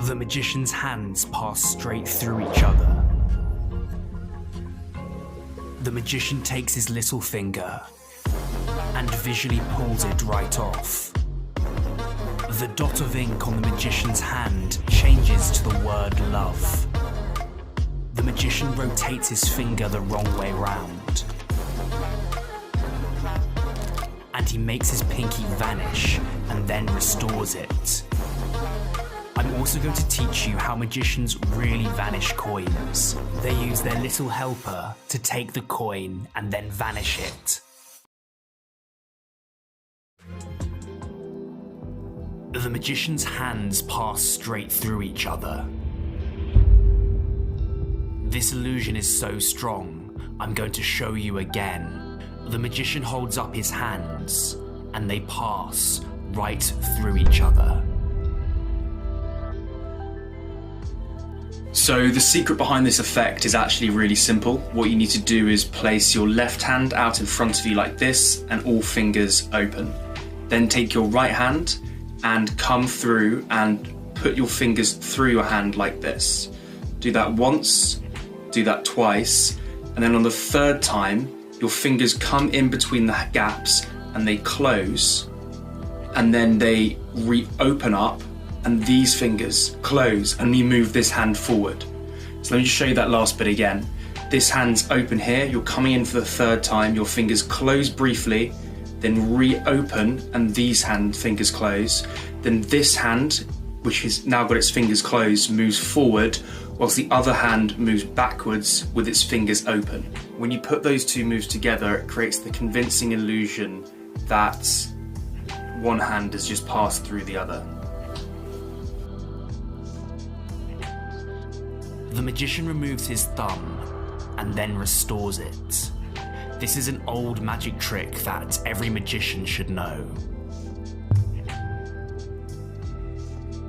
The magician's hands pass straight through each other. The magician takes his little finger and visually pulls it right off. The dot of ink on the magician's hand changes to the word love. The magician rotates his finger the wrong way round, and he makes his pinky vanish and then restores it. I'm also going to teach you how magicians really vanish coins. They use their little helper to take the coin and then vanish it. The magician's hands pass straight through each other. This illusion is so strong, I'm going to show you again. The magician holds up his hands, and they pass right through each other. So the secret behind this effect is actually really simple. What you need to do is place your left hand out in front of you like this and all fingers open. Then take your right hand and come through and put your fingers through your hand like this. Do that once, do that twice, and then on the third time, your fingers come in between the gaps and they close, and then they reopen up, and these fingers close, and we move this hand forward. So let me just show you that last bit again. This hand's open here, you're coming in for the third time, your fingers close briefly, then reopen, and these fingers close. Then this hand, which has now got its fingers closed, moves forward, whilst the other hand moves backwards with its fingers open. When you put those two moves together, it creates the convincing illusion that one hand has just passed through the other. The magician removes his thumb and then restores it. This is an old magic trick that every magician should know.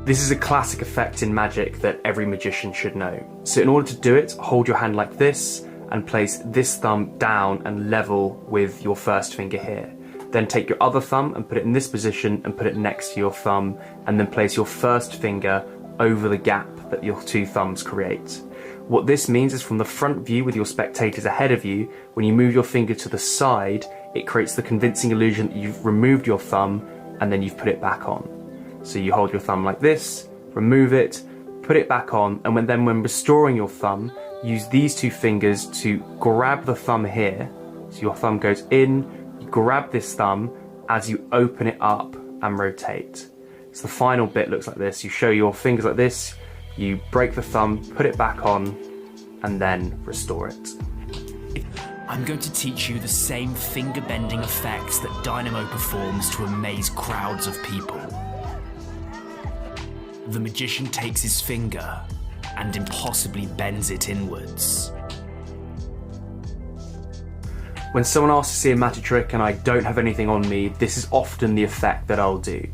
This is a classic effect in magic that every magician should know. So in order to do it, hold your hand like this and place this thumb down and level with your first finger here. Then take your other thumb and put it in this position and put it next to your thumb, and then place your first finger over the gap that your two thumbs create. What this means is, from the front view with your spectators ahead of you, when you move your finger to the side, it creates the convincing illusion that you've removed your thumb and then you've put it back on. So you hold your thumb like this, remove it, put it back on, and when restoring your thumb, use these two fingers to grab the thumb here. So your thumb goes in, you grab this thumb as you open it up and rotate. So the final bit looks like this. You show your fingers like this, you break the thumb, put it back on, and then restore it. I'm going to teach you the same finger-bending effects that Dynamo performs to amaze crowds of people. The magician takes his finger and impossibly bends it inwards. When someone asks to see a magic trick and I don't have anything on me, this is often the effect that I'll do.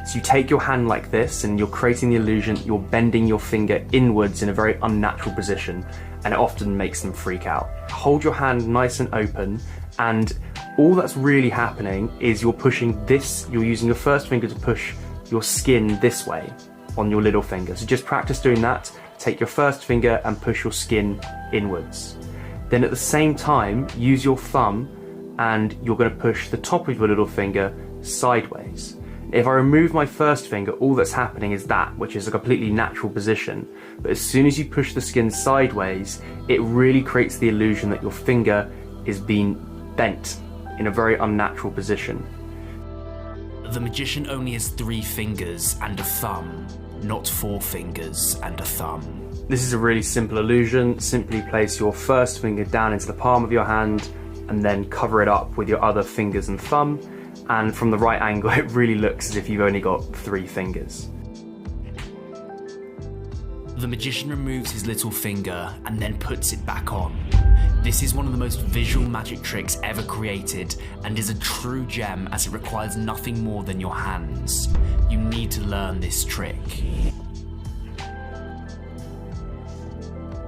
So you take your hand like this and you're creating the illusion that you're bending your finger inwards in a very unnatural position, and it often makes them freak out. Hold your hand nice and open, and all that's really happening is you're using your first finger to push your skin this way on your little finger. So just practice doing that. Take your first finger and push your skin inwards. Then at the same time, use your thumb and you're going to push the top of your little finger sideways. If I remove my first finger, all that's happening is that, which is a completely natural position. But as soon as you push the skin sideways, it really creates the illusion that your finger is being bent in a very unnatural position. The magician only has 3 fingers and a thumb, not 4 fingers and a thumb. This is a really simple illusion. Simply place your first finger down into the palm of your hand and then cover it up with your other fingers and thumb. And from the right angle, it really looks as if you've only got 3 fingers. The magician removes his little finger and then puts it back on. This is one of the most visual magic tricks ever created and is a true gem, as it requires nothing more than your hands. You need to learn this trick.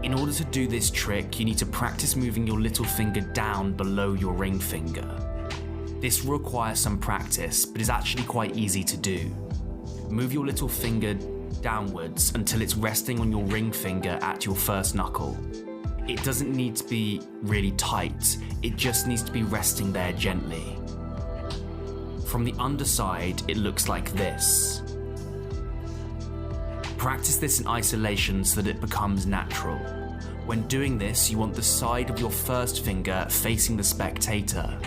In order to do this trick, you need to practice moving your little finger down below your ring finger. This requires some practice, but is actually quite easy to do. Move your little finger downwards until it's resting on your ring finger at your first knuckle. It doesn't need to be really tight, it just needs to be resting there gently. From the underside, it looks like this. Practice this in isolation so that it becomes natural. When doing this, you want the side of your first finger facing the spectator,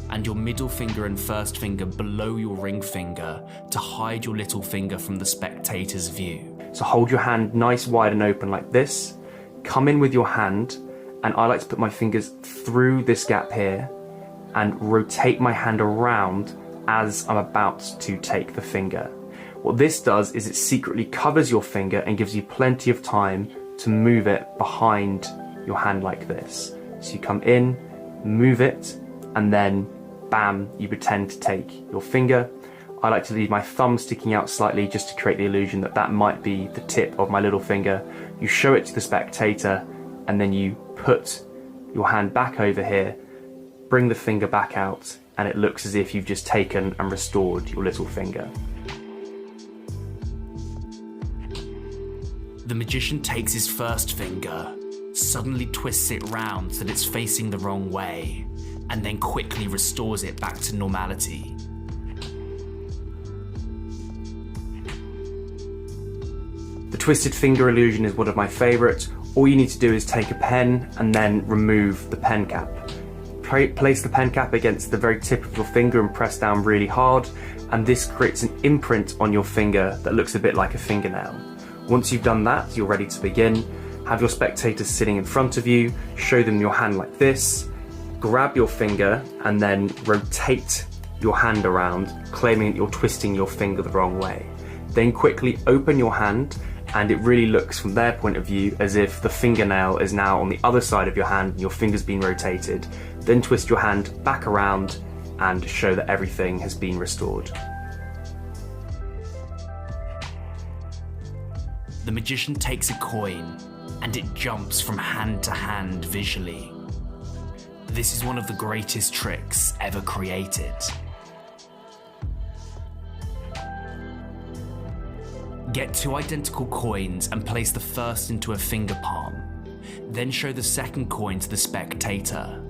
and your middle finger and first finger below your ring finger to hide your little finger from the spectator's view. So hold your hand nice wide and open like this, come in with your hand, and I like to put my fingers through this gap here and rotate my hand around as I'm about to take the finger. What this does is it secretly covers your finger and gives you plenty of time to move it behind your hand like this. So you come in, move it, and then bam, you pretend to take your finger. I like to leave my thumb sticking out slightly just to create the illusion that that might be the tip of my little finger. You show it to the spectator, and then you put your hand back over here, bring the finger back out, and it looks as if you've just taken and restored your little finger. The magician takes his first finger, suddenly twists it round so that it's facing the wrong way, and then quickly restores it back to normality. The twisted finger illusion is one of my favourites. All you need to do is take a pen and then remove the pen cap. Place the pen cap against the very tip of your finger and press down really hard, and this creates an imprint on your finger that looks a bit like a fingernail. Once you've done that, you're ready to begin. Have your spectators sitting in front of you, show them your hand like this, grab your finger and then rotate your hand around, claiming that you're twisting your finger the wrong way. Then quickly open your hand, and it really looks from their point of view as if the fingernail is now on the other side of your hand and your finger's been rotated. Then twist your hand back around and show that everything has been restored. The magician takes a coin, and it jumps from hand to hand visually. This is one of the greatest tricks ever created. Get two identical coins and place the first into a finger palm. Then show the second coin to the spectator.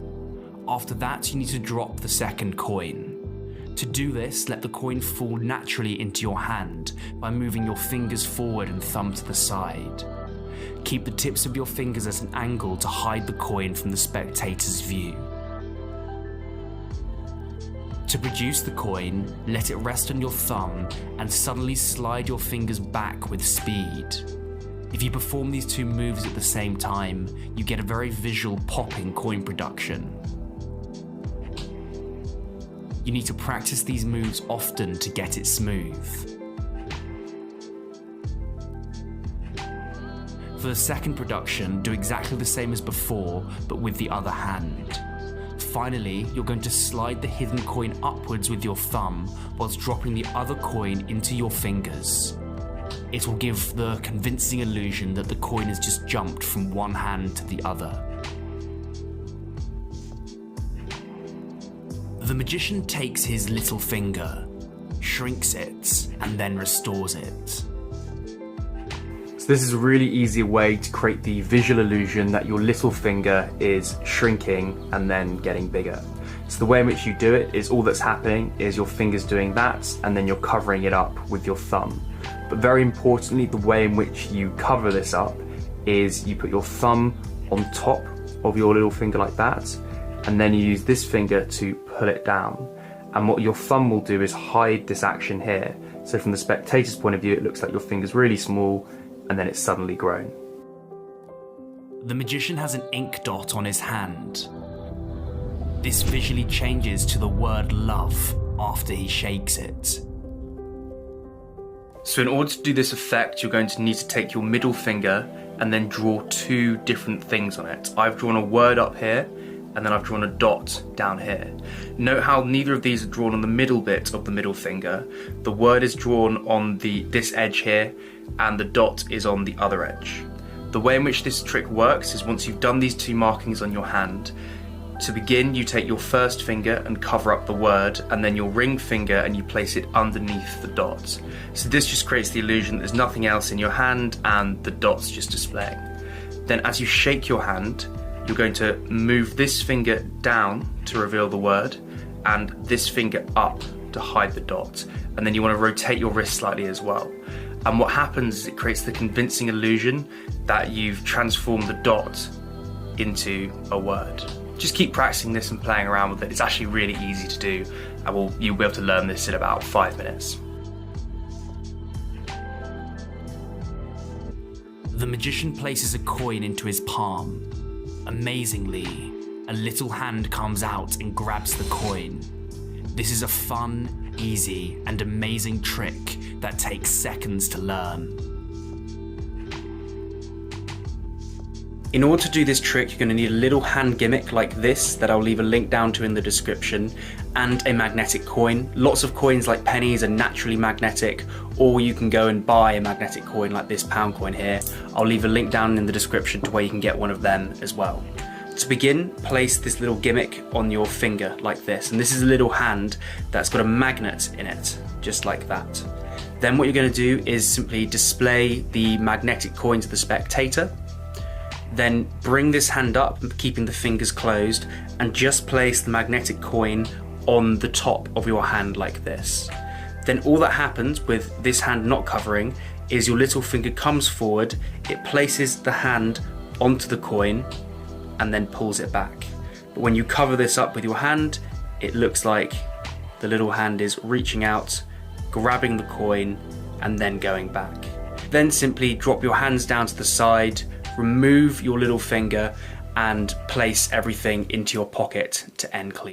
After that, you need to drop the second coin. To do this, let the coin fall naturally into your hand by moving your fingers forward and thumb to the side. Keep the tips of your fingers at an angle to hide the coin from the spectator's view. To produce the coin, let it rest on your thumb and suddenly slide your fingers back with speed. If you perform these two moves at the same time, you get a very visual popping coin production. You need to practice these moves often to get it smooth. For the second production, do exactly the same as before, but with the other hand. Finally, you're going to slide the hidden coin upwards with your thumb whilst dropping the other coin into your fingers. It will give the convincing illusion that the coin has just jumped from one hand to the other. The magician takes his little finger, shrinks it, and then restores it. So this is a really easy way to create the visual illusion that your little finger is shrinking and then getting bigger. So the way in which you do it is all that's happening is your finger's doing that and then you're covering it up with your thumb. But very importantly, the way in which you cover this up is you put your thumb on top of your little finger like that, and then you use this finger to pull it down. And what your thumb will do is hide this action here. So from the spectator's point of view, it looks like your finger's really small and then it's suddenly grown. The magician has an ink dot on his hand. This visually changes to the word love after he shakes it. So in order to do this effect, you're going to need to take your middle finger and then draw two different things on it. I've drawn a word up here, and then I've drawn a dot down here. Note how neither of these are drawn on the middle bit of the middle finger. The word is drawn on this edge here, and the dot is on the other edge. The way in which this trick works is once you've done these two markings on your hand, To begin, you take your first finger and cover up the word, and then your ring finger and you place it underneath the dot. So this just creates the illusion that there's nothing else in your hand and the dot's just displaying. Then as you shake your hand, you're going to move this finger down to reveal the word and this finger up to hide the dot. And then you want to rotate your wrist slightly as well. And what happens is it creates the convincing illusion that you've transformed the dot into a word. Just keep practicing this and playing around with it. It's actually really easy to do, and you'll be able to learn this in about 5 minutes. The magician places a coin into his palm. Amazingly, a little hand comes out and grabs the coin. This is a fun, easy, and amazing trick that takes seconds to learn. In order to do this trick, you're going to need a little hand gimmick like this that I'll leave a link down to in the description, and a magnetic coin. Lots of coins like pennies are naturally magnetic, or you can go and buy a magnetic coin like this pound coin here. I'll leave a link down in the description to where you can get one of them as well. To begin, place this little gimmick on your finger like this, and this is a little hand that's got a magnet in it, just like that. Then what you're going to do is simply display the magnetic coin to the spectator. Then bring this hand up, keeping the fingers closed, and just place the magnetic coin on the top of your hand like this. Then all that happens with this hand not covering is your little finger comes forward, it places the hand onto the coin, and then pulls it back. But when you cover this up with your hand, it looks like the little hand is reaching out, grabbing the coin, and then going back. Then simply drop your hands down to the side, remove your little finger, and place everything into your pocket to end clean.